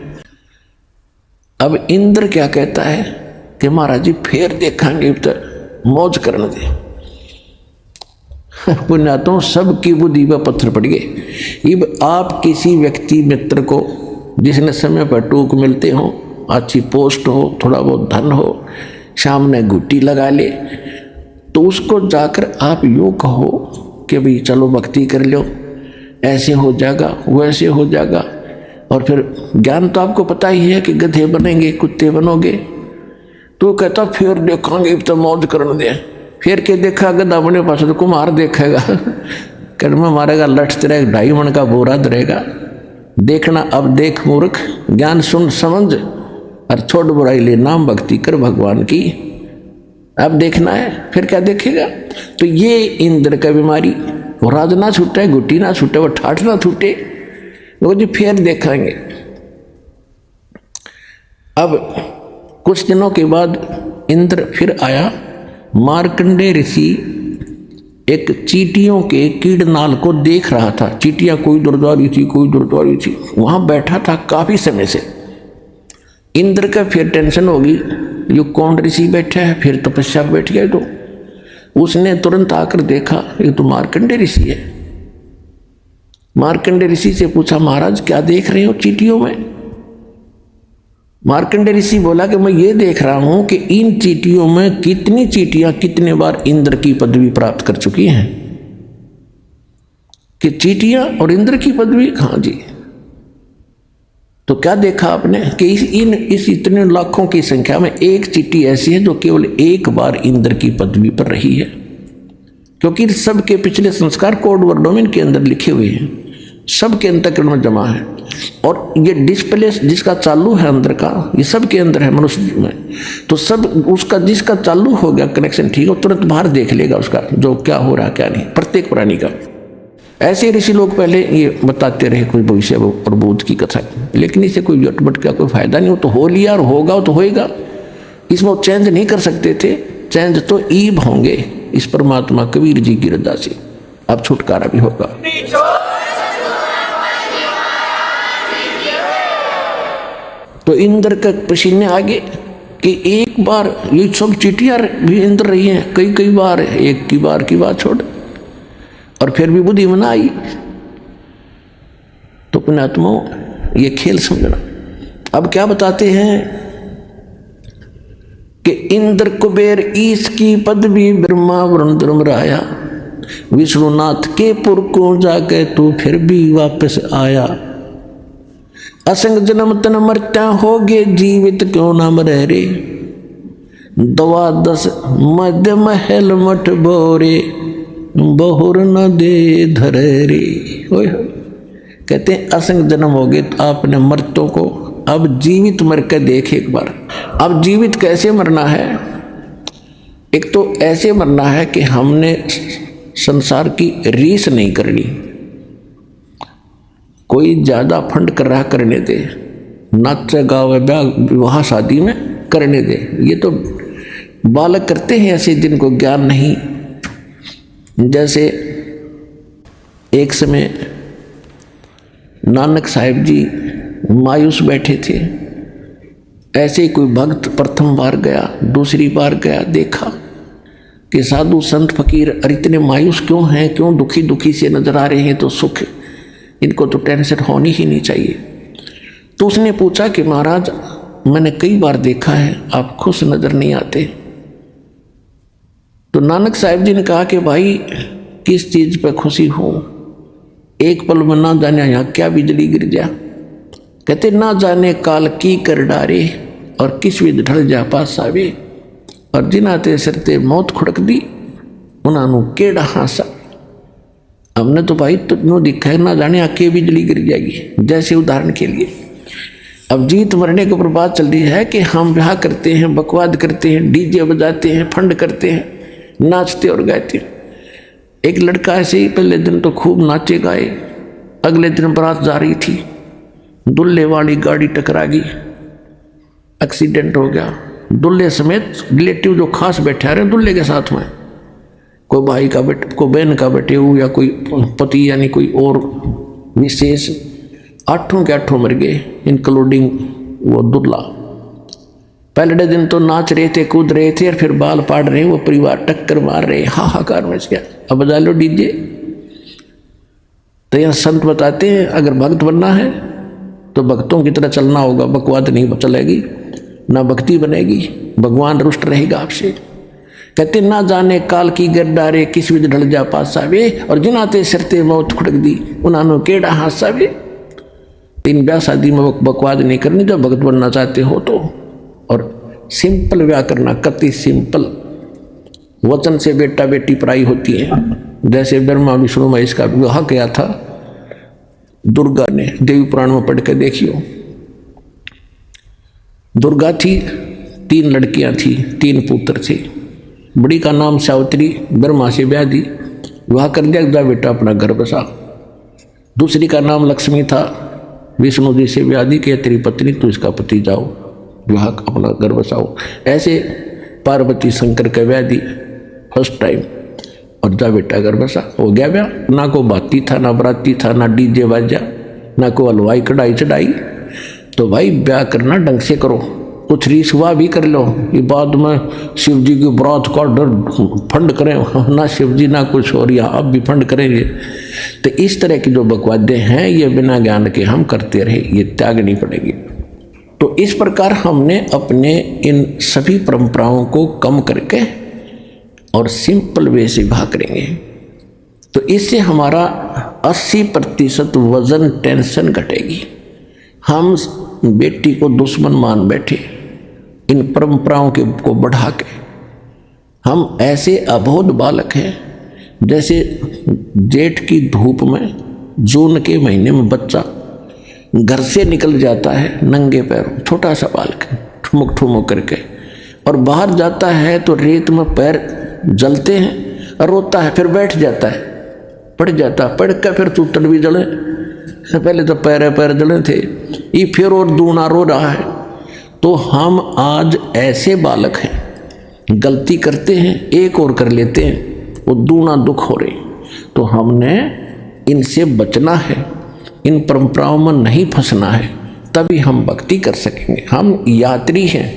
अब इंद्र क्या कहता है कि महाराज जी फिर देखेंगे, तो मौज करने दे। पुण्यात्माओं सबकी बुद्धि पर पत्थर पड़ गए। अब आप किसी व्यक्ति मित्र को जिसने समय पर टूक मिलते हो, अच्छी पोस्ट हो, थोड़ा बहुत धन हो, सामने घुट्टी लगा ले, तो उसको जाकर आप यूँ कहो कि भाई चलो भक्ति कर लो, ऐसे हो जाएगा वैसे हो जाएगा, और फिर ज्ञान तो आपको पता ही है कि गधे बनेंगे कुत्ते बनोगे। तो कहता फिर देखेंगे तो मौज करने दे, फिर के देखा गधा बने पास तो कुम्हार देखेगा कर्म मारेगा, लठ तेरा 2.5 मन का बोरा धरेगा। देखना अब देख मूर्ख, ज्ञान सुन समझ और छोड़ बुराई ले, नाम भक्ति कर भगवान की। अब देखना है, फिर क्या देखेगा। तो ये इंद्र का बीमारी, वो राज ना छूटे, गुट्टी ना छूटे, वो ठाठ ना छूटे, वो जी फिर देखेंगे। अब कुछ दिनों के बाद इंद्र फिर आया। मार्कंडेय ऋषि एक चींटियों के कीड़नाल को देख रहा था। चींटियां कोई दुर्दारी थी, कोई दुर्दारी थी, वहां बैठा था काफी समय से। इंद्र का फिर टेंशन होगी, ये कौन ऋषि बैठा है, फिर तपस्या पे बैठ गया। तो उसने तुरंत आकर देखा ये तो मार्कंडेय ऋषि है। मार्कंडेय ऋषि से पूछा महाराज क्या देख रहे हो चींटियों में। मार्कंडेय ऋषि बोला कि मैं ये देख रहा हूं कि इन चींटियों में कितनी चींटियां कितने बार इंद्र की पदवी प्राप्त कर चुकी हैं। कि चींटियां और इंद्र की पदवी, हाँ जी। तो क्या देखा आपने कि इस इतने लाखों की संख्या में एक चींटी ऐसी है जो केवल एक बार इंद्र की पदवी पर रही है, क्योंकि सबके पिछले संस्कार कोड वर्णों के अंदर लिखे हुए हैं, सबके अंतःकरण में जमा है। और ये डिस्प्ले जिसका चालू है अंदर का, ये सबके अंदर है मनुष्य में। तो सब उसका जिसका चालू हो गया कनेक्शन ठीक है, तुरंत बाहर देख लेगा उसका जो क्या हो रहा क्या नहीं, प्रत्येक प्राणी का। ऐसे ऋषि लोग पहले ये बताते रहे कोई भविष्य और बोध की कथा, लेकिन इससे कोई जटमट का कोई फायदा नहीं। हो तो हो लिया और होगा तो होएगा, इसमें वो चेंज नहीं कर सकते थे। चेंज तो ईब होंगे इस परमात्मा कबीर जी की रजा से, अब छुटकारा भी होगा। तो इंद्र का पसीने आगे कि एक बार ये सब चींटियां भी इंद्र रही हैं, कई बार, एक की बात छोड़, और फिर भी बुद्धि में ना आई। तो पुण्यात्माओं ये खेल समझना। अब क्या बताते हैं कि इंद्र कुबेर ईश की पदवी ब्रह्मा वरुण धर्मराया, विष्णुनाथ के पुर को जाके तू फिर भी वापस आया। असंग जन्म तन मरता होगे जीवित क्यों ना मरे रे, 12 मध्य महल मठ बोरे बहुर न दे धरे रे। कहते हैं असंग जन्म हो गए तो आपने मर्तों को अब जीवित मर के देख एक बार। अब जीवित कैसे मरना है, एक तो ऐसे मरना है कि हमने संसार की रीस नहीं करनी, कोई ज्यादा फंड कर रहा करने दे, नाच गावे विवाह शादी में करने दे, ये तो बालक करते हैं ऐसे जिनको ज्ञान नहीं। जैसे एक समय नानक साहिब जी मायूस बैठे थे, ऐसे ही कोई भक्त प्रथम बार गया, दूसरी बार गया, देखा कि साधु संत फकीर इतने मायूस क्यों हैं, क्यों दुखी दुखी से नजर आ रहे हैं, तो सुख, इनको तो टेंशन होनी ही नहीं चाहिए। तो उसने पूछा कि महाराज मैंने कई बार देखा है आप खुश नजर नहीं आते। तो नानक साहिब जी ने कहा कि भाई किस चीज पर खुशी हो, एक पल में ना जाने यहाँ क्या बिजली गिर जा। कहते ना जाने काल की कर डारे और किस विध ढल जा पास आवे, और जिन्हां ते सिर ते मौत खुड़क दी उन्होंने केड़ा हासा। हमने तो भाई तुझे दिखा है ना जाने आके बिजली गिर जाएगी। जैसे उदाहरण के लिए अब जीत मरने के ऊपर बात चल रही है कि हम ब्याह करते हैं, बकवाद करते हैं, डीजे बजाते हैं, फंड करते हैं, नाचते और गाते। एक लड़का ऐसे ही पहले दिन तो खूब नाचे गाए, अगले दिन बारात जा रही थी, दुल्हे वाली गाड़ी टकरा गई, एक्सीडेंट हो गया। दुल्हे समेत रिलेटिव जो खास बैठे आ रहे दुल्हे के साथ में, कोई भाई का बेटे, कोई बहन का बेटे हो, या कोई पति यानी कोई और विशेष, 8 के 8 मर गए इंक्लूडिंग वो दुल्हा। पहले दिन तो नाच रहे थे, कूद रहे थे, और फिर बाल पाड़ रहे, वो परिवार टक्कर मार रहे, हाहाकार मच गया। अब बजा लो डीजे। तो यह संत बताते हैं अगर भक्त बनना है तो भक्तों की तरह चलना होगा, बकवाद नहीं चलेगी, ना भक्ति बनेगी, भगवान रुष्ट रहेगा आपसे। कहते ना जाने काल की गर्दारे किस विध ढल जा पास आवे, और जिनाते सिरते मौत खुड़क दी उन्होंने केड़ा हासा वे। इन ब्याह शादी में बकवाद नहीं करनी जब भक्त बनना चाहते हो तो। और सिंपल ब्याह करना, कति सिंपल। वचन से बेटा बेटी पराई होती है। जैसे ब्रह्मा विष्णु महेश का विवाह किया था दुर्गा ने, देवी पुराण में पढ़ के देखियो। दुर्गा थी, 3 लड़कियां थी, 3 पुत्र थे। बड़ी का नाम सावित्री, ब्रह्मा से ब्याह दी, विवाह कर दिया, जा बेटा अपना घर बसा। दूसरी का नाम लक्ष्मी था, विष्णु जी से ब्याह दी कि तेरी पत्नी तू इसका पति जाओ, विवाह अपना घर बसाओ। ऐसे पार्वती शंकर का ब्याह दी फर्स्ट टाइम, और जा बेटा घर बसा, हो गया ब्याह। ना को बाती था, ना बराती था, ना डीजे बाजा, ना को हलवाई कढ़ाई चढ़ाई। तो भाई ब्याह करना ढंग से करो, कुछ रीस हुआ भी कर लो, ये बाद में शिव जी की बरात का डर फंड करें, ना शिव जी ना कुछ और, या अब भी फंड करेंगे। तो इस तरह की जो बकवादे हैं ये बिना ज्ञान के हम करते रहे, ये त्यागनी पड़ेगी। तो इस प्रकार हमने अपने इन सभी परंपराओं को कम करके और सिंपल वे से विवाह करेंगे, तो इससे हमारा 80% वजन टेंशन घटेगी। हम बेटी को दुश्मन मान बैठे इन परंपराओं के को बढ़ा के। हम ऐसे अबोध बालक हैं, जैसे जेठ की धूप में जून के महीने में बच्चा घर से निकल जाता है नंगे पैरों, छोटा सा बालक ठुमुक ठुमुक करके, और बाहर जाता है तो रेत में पैर जलते हैं, रोता है, फिर बैठ जाता है, पड़ जाता, पड़ कर फिर चूतड़ भी जले, पहले तो पैर जले थे, ये फिर और दूना रो रहा है। तो हम आज ऐसे बालक हैं, गलती करते हैं एक और कर लेते हैं, वो दूना दुख हो रहे। तो हमने इनसे बचना है, इन परंपराओं में नहीं फंसना है, तभी हम भक्ति कर सकेंगे। हम यात्री हैं,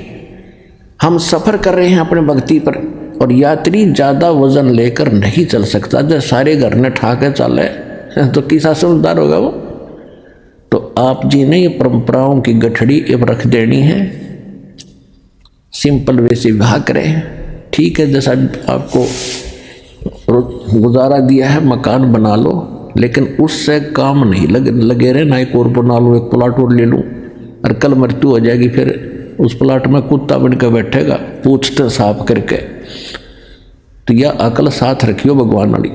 हम सफ़र कर रहे हैं अपने भक्ति पर, और यात्री ज़्यादा वजन लेकर नहीं चल सकता। जब सारे घर ने ठा के चले तो किसा समझदार होगा वो। तो आप जी ने ये परंपराओं की गठड़ी अब रख देनी है, सिंपल वे से विवाह करें। ठीक है, जैसा आपको गुजारा दिया है मकान बना लो, लेकिन उससे काम नहीं लगे रहे, ना एक और बना लो, एक प्लाट और ले लूँ, और कल मृत्यु हो जाएगी, फिर उस प्लाट में कुत्ता बन कर बैठेगा पूछते साफ करके। तो यह अकल साथ रखियो भगवान वाली।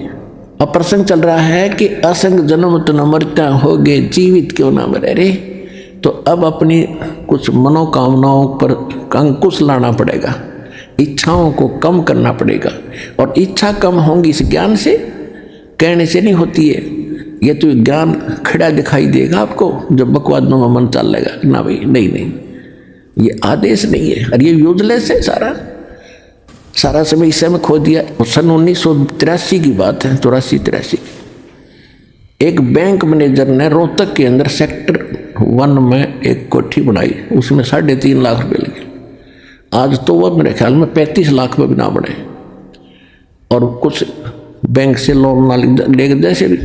अब प्रसंग चल रहा है कि असंग जन्म तो न मरता हो गए, जीवित क्यों ना मरे रे। तो अब अपनी कुछ मनोकामनाओं पर अंकुश लाना पड़ेगा, इच्छाओं को कम करना पड़ेगा। और इच्छा कम होंगी इस ज्ञान से, कहने से नहीं होती है। ये तो ज्ञान खड़ा दिखाई देगा आपको जब बकवादों में मन चल लेगा, ना भाई नहीं, ये आदेश नहीं है, और ये यूजलेस है सारा। सारा समय इस में खो दिया। सन 1983 की बात है, 84-83। एक बैंक मैनेजर ने रोहतक के अंदर सेक्टर 1 में एक कोठी बनाई, उसमें 3.5 लाख रुपए लगे। आज तो वह मेरे ख्याल में 35 लाख में भी ना बने, और कुछ बैंक से लोन ना ले जैसे भी।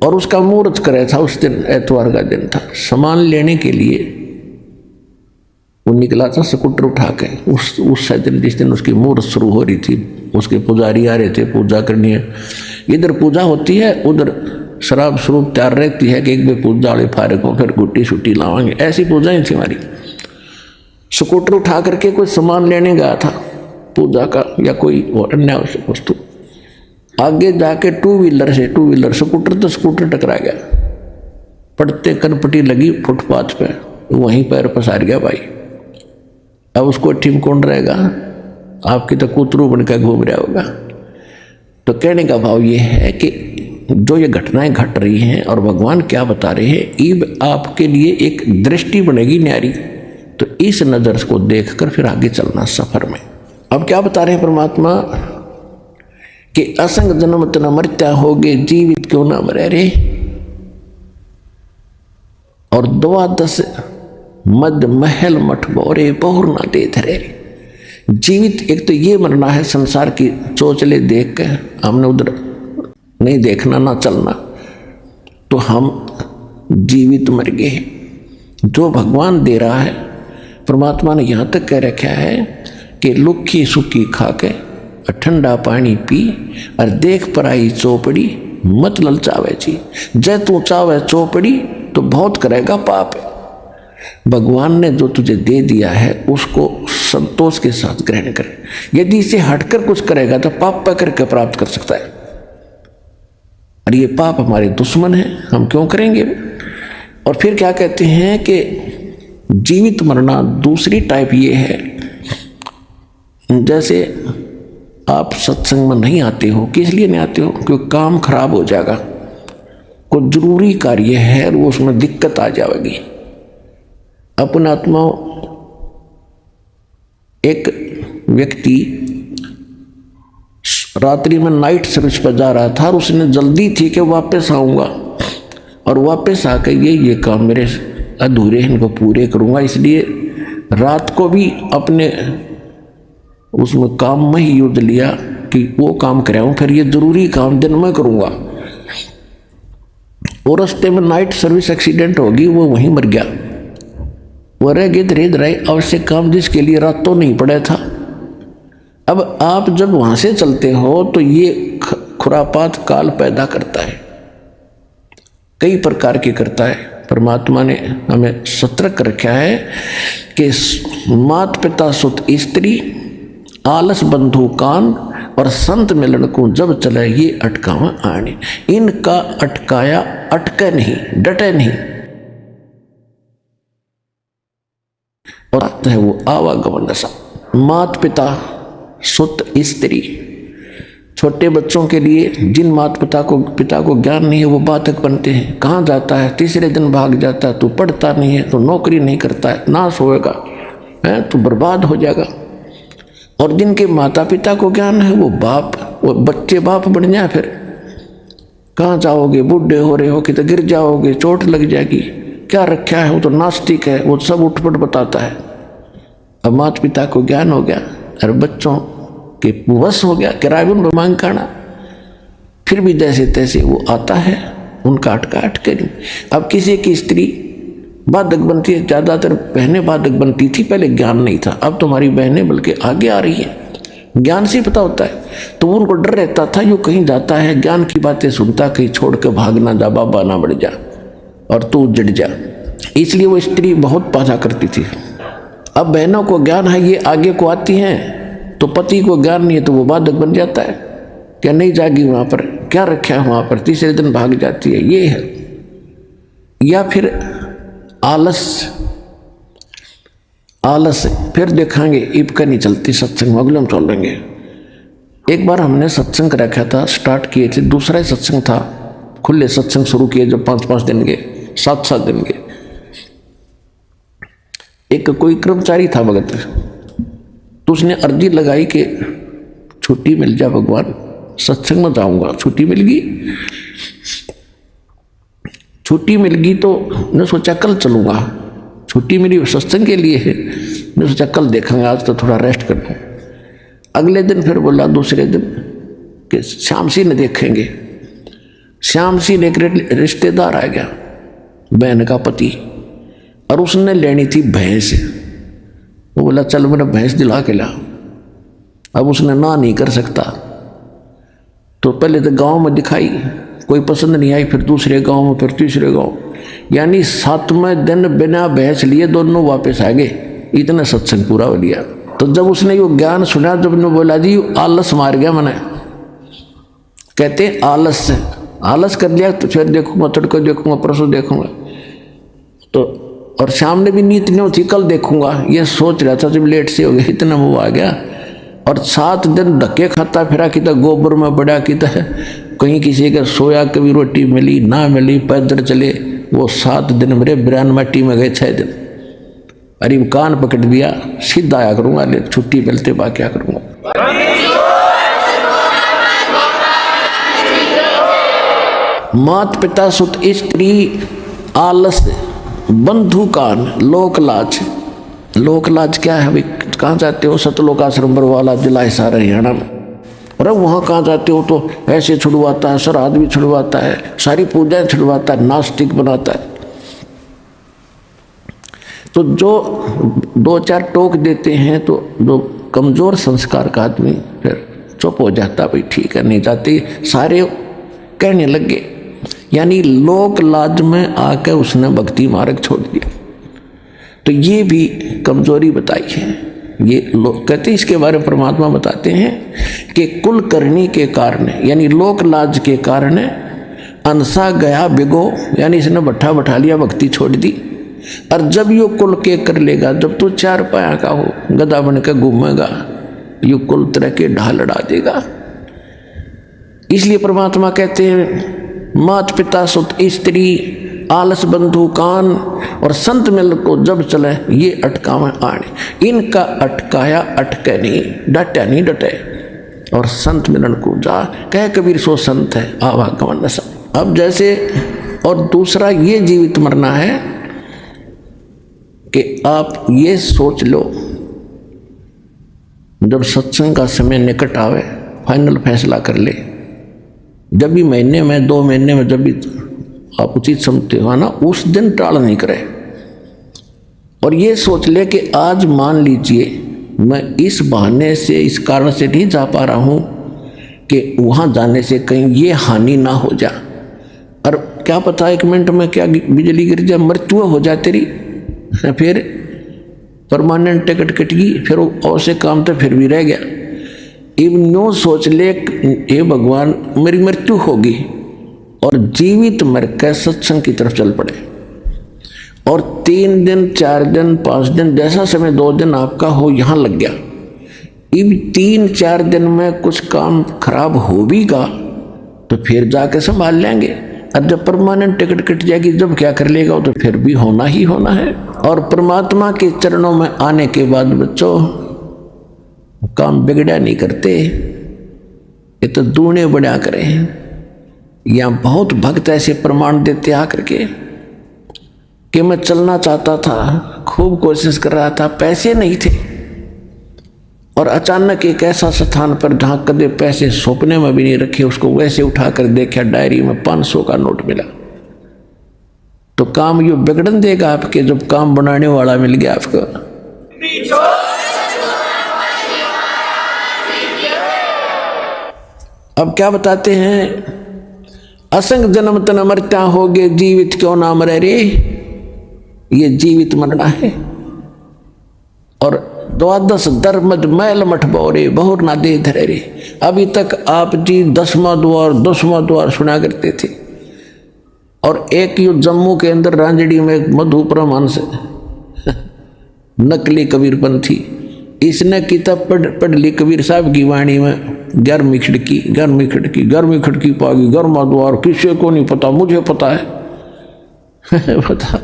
और उसका मुहूर्त करे था उस दिन, एतवार का दिन था। सामान लेने के लिए वो निकला था स्कूटर उठा के। उस दिन जिस दिन उसकी मुहूर्त शुरू हो रही थी, उसके पुजारी आ रहे थे, पूजा करनी है। इधर पूजा होती है, उधर शराब स्वरूप तैयार रहती है कि एक भी पूजा वाले फारे को फिर गुट्टी छुट्टी लावांगे। ऐसी पूजाएं थी हमारी। स्कूटर उठा करके कोई सामान लेने गया था पूजा का या कोई और अन्य आवश्यक वस्तु। आगे जाके टू व्हीलर स्कूटर तो स्कूटर टकरा गया, पड़ते कनपटी लगी फुटपाथ पे, वहीं पैर पसार गया भाई। अब उसको टीम कौन रहेगा? आपकी तो कूतरू बनकर घूम रहा होगा। तो कहने का भाव ये है कि जो ये घटनाएं घट रही हैं और भगवान क्या बता रहे हैं, ईब आपके लिए एक दृष्टि बनेगी न्यारी। तो इस नजर को देखकर फिर आगे चलना सफर में। अब क्या बता रहे हैं परमात्मा कि असंग जन्म तना मरत्या होगे, जीवित क्यों ना मरे रे। और 12 मद महल मठ बोरे बहुर ना दे धरे। जीवित एक तो ये मरना है, संसार की चोचले देख के हमने उधर नहीं देखना ना चलना, तो हम जीवित मर गए। जो भगवान दे रहा है, परमात्मा ने यहाँ तक कह रखा है कि लुक्खी सुखी खा के ठंडा पानी पी और देख पराई चौपड़ी मत ललचावे जी। जय तू चावे चौपड़ी तो बहुत करेगा पाप। भगवान ने जो तुझे दे दिया है उसको संतोष के साथ ग्रहण कर। यदि इसे हटकर कुछ करेगा तो पाप पकड़ के प्राप्त कर सकता है, और ये पाप हमारे दुश्मन है, हम क्यों करेंगे। और फिर क्या कहते हैं कि जीवित मरना दूसरी टाइप ये है, जैसे आप सत्संग में नहीं आते हो, किस लिए नहीं आते हो? क्योंकि काम खराब हो जाएगा, कोई जरूरी कार्य है और वो उसमें दिक्कत आ जाएगी। अपना आत्मा एक व्यक्ति रात्रि में नाइट सर्विस पर जा रहा था और उसने जल्दी थी कि वापस आऊँगा, और वापस आकर ये काम मेरे अधूरे हैं, इनको पूरे करूँगा, इसलिए रात को भी अपने उसमें काम में ही युद्ध लिया कि वो काम कराऊँ, फिर ये जरूरी काम दिन में करूँगा। और रास्ते में नाइट सर्विस एक्सीडेंट होगी, वो वहीं मर गया। वो रह गए धीरे धीरे आवश्यक काम जिसके लिए रात तो नहीं पड़ा था। अब आप जब वहाँ से चलते हो तो ये खुरापात काल पैदा करता है, कई प्रकार के करता है। परमात्मा ने हमें सतर्क रखा है कि मात पिता सुत स्त्री आलस बंधु कान और संत मिलन को जब चले ये अटकावा आने। इनका अटकाया अटके नहीं, डटे नहीं, और आता है वो आवागमन दशा। मात पिता सुत स्त्री, छोटे बच्चों के लिए जिन माता पिता को ज्ञान नहीं है वो बाधक बनते हैं। कहाँ जाता है? तीसरे दिन भाग जाता है। तू पढ़ता नहीं है, तो नौकरी नहीं करता है, नाश होएगा, है तो बर्बाद हो जाएगा। और जिनके माता पिता को ज्ञान है वो बच्चे बाप बन जाए, फिर कहाँ जाओगे? बूढ़े हो रहे हो कि तो गिर जाओगे, चोट लग जाएगी, क्या रखा है, वो तो नास्तिक है, वो सब उठपट बताता है। अब माता पिता को ज्ञान हो गया और बच्चों के वश हो गया, किराए में मांग खाना, फिर भी जैसे तैसे वो आता है, उनका अटका अटके नहीं। अब किसी की स्त्री बाधक बनती है, ज़्यादातर बहनें बाधक बनती थी, पहले ज्ञान नहीं था। अब तुम्हारी बहनें बल्कि आगे आ रही हैं, ज्ञान से पता होता है। तो उनको डर रहता था, यूँ कहीं जाता है ज्ञान की बातें सुनता, कहीं छोड़ कर भागना जा, बाबा ना बढ़ जा और तू जड़ जा, इसलिए वो स्त्री बहुत बाधा करती थी। अब बहनों को ज्ञान है, ये आगे को आती हैं, तो पति को ज्ञान नहीं है तो वो बाधक बन जाता है, क्या नहीं जाएगी वहाँ पर, क्या रखा है वहाँ पर, तीसरे दिन भाग जाती है, ये है। या फिर आलस फिर देखेंगे इब का नहीं चलती सत्संग, अगले हम चल लेंगे। एक बार हमने सत्संग रखा था, स्टार्ट किए थे, दूसरा ही सत्संग था, खुले सत्संग शुरू किए जो 5-5 दिन के, 7-7 दिन के। एक कोई कर्मचारी था भगत, तो उसने अर्जी लगाई कि छुट्टी मिल जाए भगवान, सत्संग में जाऊंगा। छुट्टी मिल गई, छुट्टी मिल गई तो मैं सोचा कल चलूंगा। छुट्टी मिली सत्संग के लिए है, मैं सोचा कल देखेंगे, आज तो थोड़ा रेस्ट कर लूँ। अगले दिन फिर बोला, दूसरे दिन कि श्याम सिंह ने देखेंगे। श्याम सिंह एक रिश्तेदार आ गया, बहन का पति, और उसने लेनी थी भैंस। वो बोला चल मेरा भैंस दिला के ला। अब उसने ना नहीं कर सकता, तो पहले तो गांव में दिखाई, कोई पसंद नहीं आई, फिर दूसरे गांव में, फिर तीसरे गांव, यानी 7वें दिन बिना भैंस लिए दोनों वापस आ गए। इतना सत्संग पूरा हो लिया। तो जब उसने ये ज्ञान सुना, जब ने बोला जी आलस मार गया मैंने, कहते आलस कर लिया, तो फिर देखूंगा, तड़को देखूंगा, परसों देखूंगा। तो और शाम ने भी नींद नहीं होती, कल देखूंगा, ये सोच रहा था। जब लेट से हो गया, इतना वो आ गया। और 7 दिन धक्के खाता फिरा, कि गोबर में बड़ा, कि कहीं किसी का सोया, कभी रोटी मिली ना मिली, पैदल चले। वो 7 दिन मेरे बिरान मट्टी में गए। 6 दिन अरे कान पकड़ दिया, सीधा आया करूंगा, ले छुट्टी मिलते बा क्या करूंगा। मात पिता सुत स्त्री आलस बंधु कान लोक लाज। लोक लाज क्या है भाई? कहाँ जाते हो? सतलोक आश्रम बरवाला, जिला हिसार, हरियाणा में। अरे वहाँ कहाँ जाते हो? तो ऐसे छुड़वाता है, श्राद्ध भी छुड़वाता है, सारी पूजाएं छुड़वाता है, नास्तिक बनाता है। तो जो 2-4 टोक देते हैं तो जो कमजोर संस्कार का आदमी फिर चुप हो जाता, भाई ठीक है नहीं जाते, सारे कहने लगे। यानी लोक लाज में आकर उसने भक्ति मार्ग छोड़ दिया। तो ये भी कमजोरी बताई है। ये लोग कहते हैं, इसके बारे में परमात्मा बताते हैं कि कुल करनी के कारण, यानी लोक लाज के कारण अनसा गया बिगो, यानी इसने बैठा बैठा लिया, भक्ति छोड़ दी। और जब यो कुल के कर लेगा, जब तू 4 पाया का हो, गधा बन के घूमेगा, यो कुल तरह के ढाल लड़ा देगा। इसलिए परमात्मा कहते हैं मात पिता सुत स्त्री आलस बंधु कान, और संत मिल को जब चले ये अटकावे आने। इनका अटकाया अटके नहीं, डटे नहीं डटे। और संत मिलन को जा, कह कबीर सो संत है आवागमन न सब। अब जैसे, और दूसरा ये जीवित मरना है कि आप ये सोच लो, जब सत्संग का समय निकट आवे, फाइनल फैसला कर ले। जब भी महीने में, 2 महीने में, जब भी आप उचित समझते हो ना, उस दिन टाल नहीं करे। और ये सोच ले कि आज मान लीजिए मैं इस बहाने से, इस कारण से नहीं जा पा रहा हूँ कि वहाँ जाने से कहीं ये हानि ना हो जा। और क्या पता 1 मिनट में क्या बिजली गिर जाए, मृत्यु हो जाए तेरी, फिर परमानेंट टिकट कट गई, फिर और से काम तो फिर भी रह गया। इवन यूँ सोच ले, हे भगवान मेरी मृत्यु होगी, और जीवित मर के सत्संग की तरफ चल पड़े। और 3 दिन 4 दिन 5 दिन जैसा समय 2 दिन आपका हो यहाँ लग गया। इन 3-4 दिन में कुछ काम खराब हो भी गा तो फिर जाके संभाल लेंगे। और जब परमानेंट टिकट कट जाएगी, जब क्या कर लेगा, तो फिर भी होना ही होना है। और परमात्मा के चरणों में आने के बाद बच्चों काम बिगड़ा नहीं करते, ये तो दूने बढ़ा करे। यहाँ बहुत भक्त ऐसे प्रमाण देते आकर के कि मैं चलना चाहता था, खूब कोशिश कर रहा था, पैसे नहीं थे, और अचानक एक ऐसा स्थान पर जहाँ कदे पैसे सपने में भी नहीं रखे, उसको वैसे उठा कर देखा, डायरी में 500 का नोट मिला। तो काम यो बिगड़न देगा आपके, जब काम बनाने वाला मिल गया आपको। अब क्या बताते हैं, असंग जन्म तन मरता होगे, जीवित क्यों ना मरे रे। ये जीवित मरना है। और 12 धर्मद मैल मठ बोरे बहुर ना दे धरे रे। अभी तक आप जी 10वां द्वार सुना करते थे। और एक यू जम्मू के अंदर रांजड़ी में एक मधु परमहंस नकली कबीरपंथी, इसने किताब पढ़ ली कबीर साहब की वाणी में, 11वीं खिड़की पागी, 11वां द्वार किसी को नहीं पता, मुझे पता है पता।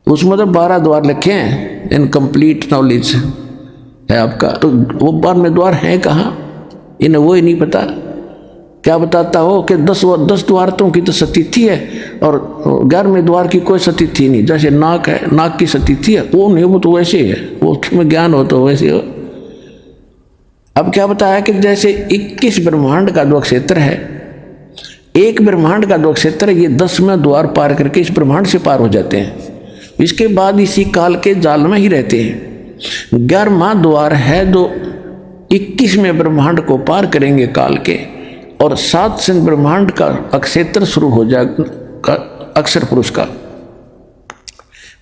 उसमें तो 12 द्वार लिखे हैं, इनकम्प्लीट नॉलेज है आपका। तो वो 12वें द्वार है कहाँ? इन्हें वो ही नहीं पता। क्या बताता हो कि 10 द्वारतों की तो सतिथि है और 11वें द्वार की कोई सतिथि नहीं। जैसे नाक है, नाक की सतिथि है, वो नहीं, वो तो वैसे है, वो उसमें ज्ञान हो तो वैसे हो। अब क्या बताया कि जैसे 21 ब्रह्मांड का जो क्षेत्र है, एक ब्रह्मांड का जो क्षेत्र है, ये 10वें द्वार पार करके इस ब्रह्मांड से पार हो जाते हैं। इसके बाद इसी काल के जाल में ही रहते हैं। 11वां द्वार है जो 21वें ब्रह्मांड को पार करेंगे काल के, और 7 से ब्रह्मांड का अक्षेत्र शुरू हो जाएगा, अक्षर पुरुष का,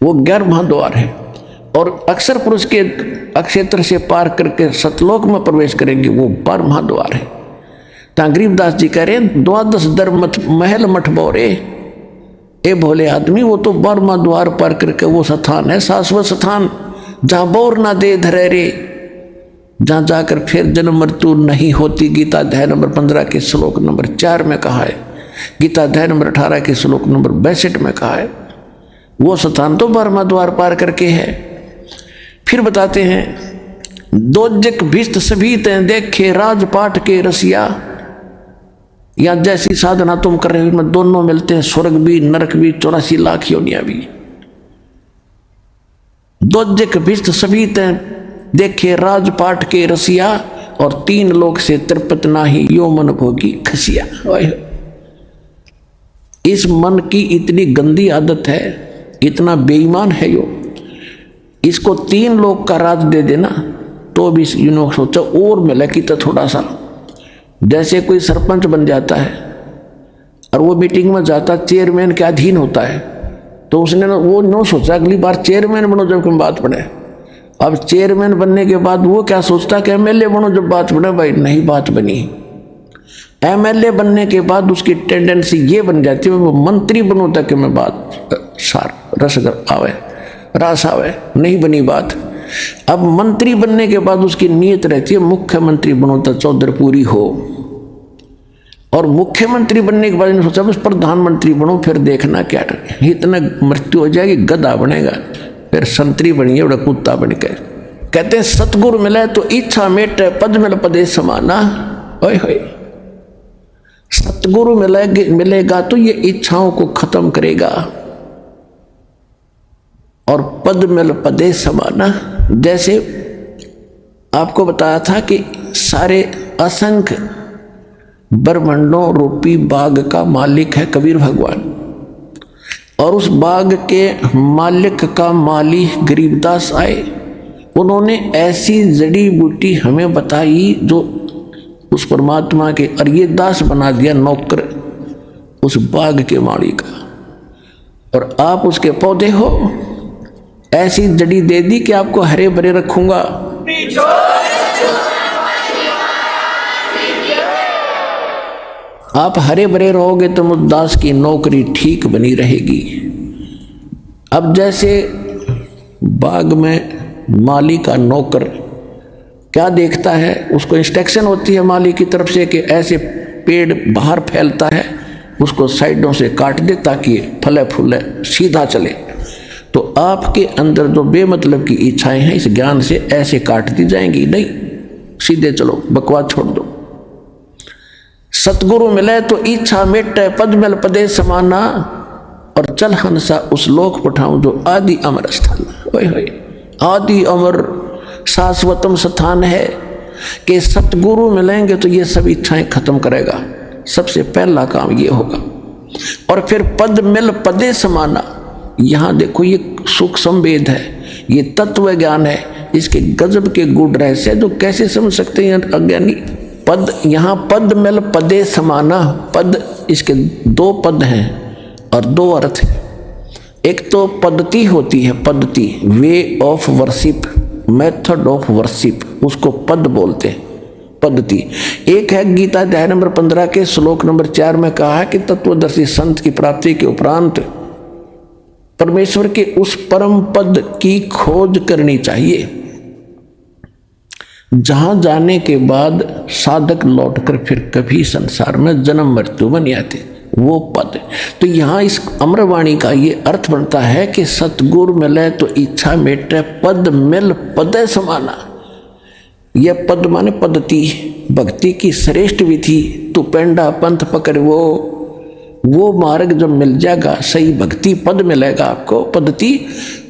वो 11वां द्वार है। और अक्षर पुरुष के अक्षेत्र से पार करके सतलोक में प्रवेश करेंगे, वो 12वां द्वार है। गरीबदास जी कह रहे हैं, 12 दर महल मठ बोरे, ए भोले आदमी, वो तो 12वां द्वार पार करके वो स्थान है, शाश्वत स्थान, जहाँ बोर ना दे धरे रे, जहाँ जाकर फिर जन्म मृत्यु नहीं होती। गीता अध्याय नंबर 15 के श्लोक नंबर 4 में कहा है, गीता अध्याय नंबर 18 के श्लोक नंबर 62 में कहा है। वो स्थान तो 12वां द्वार पार करके है। फिर बताते हैं, दोजक भिष्ट सभी तें देखे राजपाट के रसिया, या जैसी साधना तुम कर रहे हो इनमें दोनों मिलते हैं, स्वर्ग भी नरक भी 84 लाख योनियां भी। दोजक भिष्ट सभी तें देखे राजपाट के रसिया, और 3 लोक से तृप्त नाही यो मन भोगी खसिया। इस मन की इतनी गंदी आदत है, इतना बेईमान है यो, इसको 3 लोक का राज दे देना तो भी यूँ सोचा और मिले कि तो थोड़ा सा। जैसे कोई सरपंच बन जाता है और वो मीटिंग में जाता, चेयरमैन के अधीन होता है, तो उसने वो नो सोचा अगली बार चेयरमैन बनो जब कोई बात पड़े। अब चेयरमैन बनने के बाद वो क्या सोचता कि एमएलए बनो जब बात बने, भाई नहीं बात बनी। एमएलए बनने के बाद उसकी टेंडेंसी ये बन जाती है वो मंत्री बनो ताकि मैं बात सार रस आवे, नहीं बनी बात। अब मंत्री बनने के बाद उसकी नीयत रहती है मुख्यमंत्री बनो तो चौधर पूरी हो, और मुख्यमंत्री बनने के बाद सोचा बस प्रधानमंत्री बनो, फिर देखना क्या इतना मृत्यु हो जाएगी, गधा बनेगा, फिर संतरी बनिए बड़ा कुत्ता बन के। कहते हैं सतगुरु मिले तो इच्छा मेटे, पद मिल पदे समाना। ओए होए, सतगुरु मिलेगा तो ये इच्छाओं को खत्म करेगा, और पद मिल पदे समाना। जैसे आपको बताया था कि सारे असंख्य ब्रह्मांडों रूपी बाग का मालिक है कबीर भगवान, और उस बाग के मालिक का माली गरीबदास आए। उन्होंने ऐसी जड़ी बूटी हमें बताई जो उस परमात्मा के, और ये दास बना दिया नौकर उस बाग के माली का, और आप उसके पौधे हो। ऐसी जड़ी दे दी कि आपको हरे भरे रखूंगा। आप हरे भरे रहोगे तो मुद्दास की नौकरी ठीक बनी रहेगी। अब जैसे बाग में माली का नौकर क्या देखता है, उसको इंस्ट्रक्शन होती है माली की तरफ से कि ऐसे पेड़ बाहर फैलता है, उसको साइडों से काट दे ताकि फले फूले सीधा चले। तो आपके अंदर जो बेमतलब की इच्छाएं हैं इस ज्ञान से ऐसे काट दी जाएंगी, नहीं सीधे चलो, बकवास छोड़ दो। सतगुरु मिले तो इच्छा मेटे, पद मिल पदे समाना, और चल हंसा उस लोक पठाऊं जो आदि अमर स्थान। ओए होए, आदि अमर शाश्वतम स्थान है कि सतगुरु मिलेंगे तो ये सब इच्छाएं खत्म करेगा। सबसे पहला काम ये होगा। और फिर पद मिल पदे समाना, यहाँ देखो ये सुख संवेद है, ये तत्व ज्ञान है, इसके गजब के गुण रहस्य जो कैसे समझ सकते हैं अज्ञानी। पद, यहाँ पद मिल पदे समाना, पद इसके 2 पद हैं और 2 अर्थ हैं। एक तो पद्धति होती है, पद्धति way of worship, method of worship, उसको पद बोलते हैं, पद्धति। एक है गीता अध्याय नंबर 15 के श्लोक नंबर 4 में कहा है कि तत्वदर्शी संत की प्राप्ति के उपरांत परमेश्वर के उस परम पद की खोज करनी चाहिए, जहां जाने के बाद साधक लौटकर फिर कभी संसार में जन्म मृत्यु में नहीं आते, वो पद। तो यहाँ इस अमरवाणी का ये अर्थ बनता है कि सतगुरु मिले तो इच्छा मेटे, पद मिल पदे समाना। यह पद माने पद्धति, भक्ति की श्रेष्ठ विधि। तू पेंडा पंथ पकड़ वो मार्ग जब मिल जाएगा, सही भक्ति पद मिलेगा आपको, पद्धति,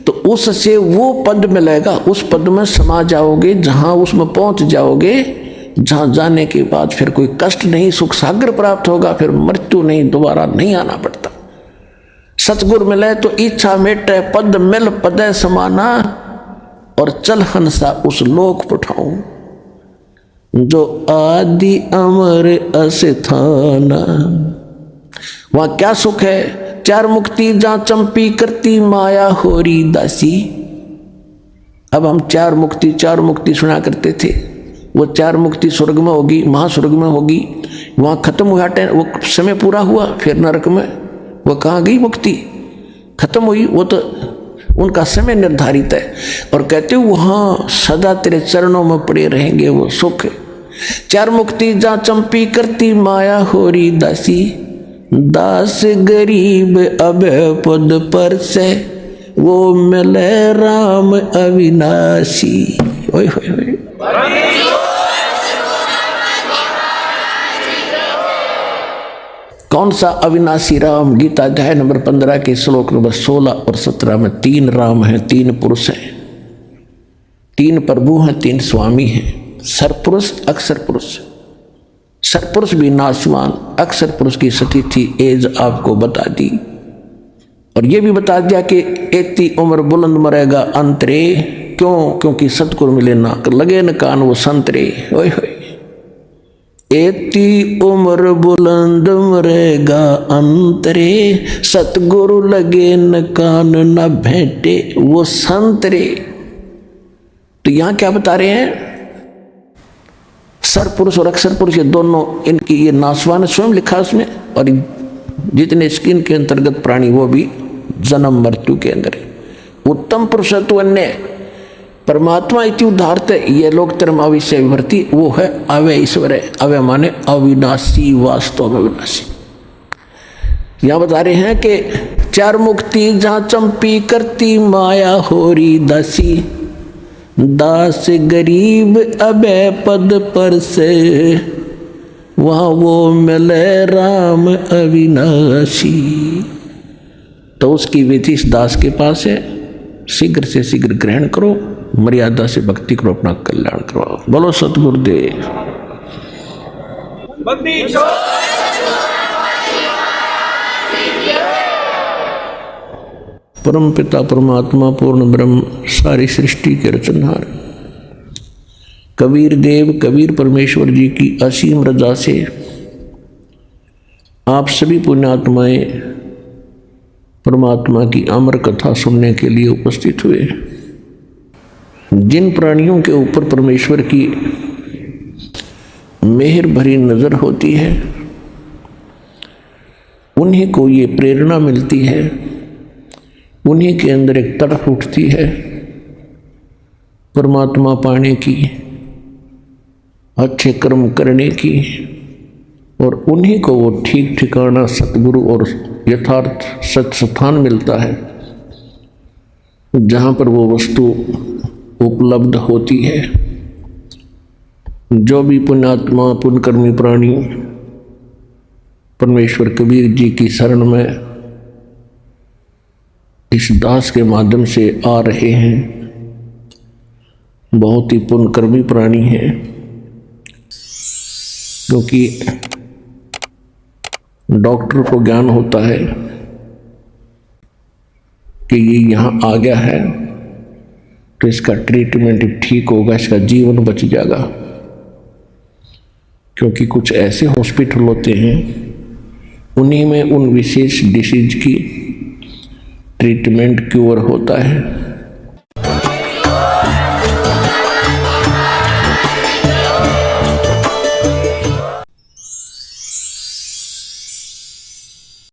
तो उससे वो पद मिलेगा, उस पद में समा जाओगे, जहां उसमें पहुंच जाओगे, जहां जाने के बाद फिर कोई कष्ट नहीं, सुख सागर प्राप्त होगा, फिर मृत्यु नहीं, दोबारा नहीं आना पड़ता। सतगुरु मिले तो इच्छा मेटे, पद मिल पदे समाना, और चल हंसा उस लोक पठाऊं, जो आदि अमर अस्थाना। वहां क्या सुख है? चार मुक्ति जहां चंपी करती माया होरी दासी। अब हम चार मुक्ति सुना करते थे, वो चार मुक्ति स्वर्ग में होगी, महास्वर्ग में होगी, वहां खत्म हुआ, वो समय पूरा हुआ, फिर नरक में वो कहाँ गई? मुक्ति खत्म हुई, वो तो उनका समय निर्धारित है। और कहते हो वहां सदा तेरे चरणों में पड़े रहेंगे, वो सुख। चार मुक्ति जहां चंपी करती माया होरी दासी, दास गरीब अब पद पर से, वो मिले राम अविनाशी। ओए होए होए, कौन सा अविनाशी राम? गीता अध्याय नंबर 15 के श्लोक नंबर 16 और 17 में 3 राम हैं, 3 पुरुष हैं, 3 प्रभु हैं, 3 स्वामी हैं। सरपुरुष, अक्षर पुरुष। सरपुरुष भी नाशवान, अक्षर पुरुष की स्थिति एज आपको बता दी, और ये भी बता दिया कि एती उम्र बुलंद मरेगा अंतरे। क्यों? क्योंकि सतगुरु मिले ना लगे न कान वो संतरे। ओए होए, एती उम्र बुलंद मरेगा अंतरे, सतगुरु लगे न कान न भेंटे वो संतरे। तो यहां क्या बता रहे हैं? सरपुरुष और अक्षर पुरुष ये दोनों, इनकी ये नासवान स्वयं लिखा उसमें, और जितने स्किन के अंतर्गत प्राणी वो भी जन्म मृत्यु के अंदर है। उत्तम पुरुषत्व अन्य परमात्मा इति उदाहरत, ये लोग term अविषय विभर्ति, वो है अव्यय ईश्वर है। अव्यय माने अविनाशी, वास्तव में विनाशी। यहां बता रहे हैं कि चार मुक्ति जहां चंपी करती माया होरी दासी, दास गरीब अभय पद पर से, वहां वो मिले राम अविनाशी। तो उसकी विधि इस दास के पास है, शीघ्र से शीघ्र ग्रहण करो, मर्यादा से भक्ति करो, अपना कल्याण करवाओ। बोलो सतगुरुदेव। परम पिता परमात्मा पूर्ण ब्रह्म सारी सृष्टि के रचनहार कबीर देव कबीर परमेश्वर जी की असीम रजा से आप सभी पुण्यात्माएं परमात्मा की अमर कथा सुनने के लिए उपस्थित हुए। जिन प्राणियों के ऊपर परमेश्वर की मेहर भरी नजर होती है, उन्हीं को ये प्रेरणा मिलती है, उन्हीं के अंदर एक तड़प उठती है परमात्मा पाने की, अच्छे कर्म करने की, और उन्हीं को वो ठीक ठिकाना सतगुरु और यथार्थ सच स्थान मिलता है जहाँ पर वो वस्तु उपलब्ध होती है। जो भी पुण्यात्मा पुण्यकर्मी प्राणी परमेश्वर कबीर जी की शरण में इस दास के माध्यम से आ रहे हैं, बहुत ही पुण्यकर्मी प्राणी हैं, क्योंकि डॉक्टर को ज्ञान होता है कि ये यहाँ आ गया है तो इसका ट्रीटमेंट ठीक होगा, इसका जीवन बच जाएगा। क्योंकि कुछ ऐसे हॉस्पिटल होते हैं, उन्हीं में उन विशेष डिसीज की ट्रीटमेंट क्योर होता है।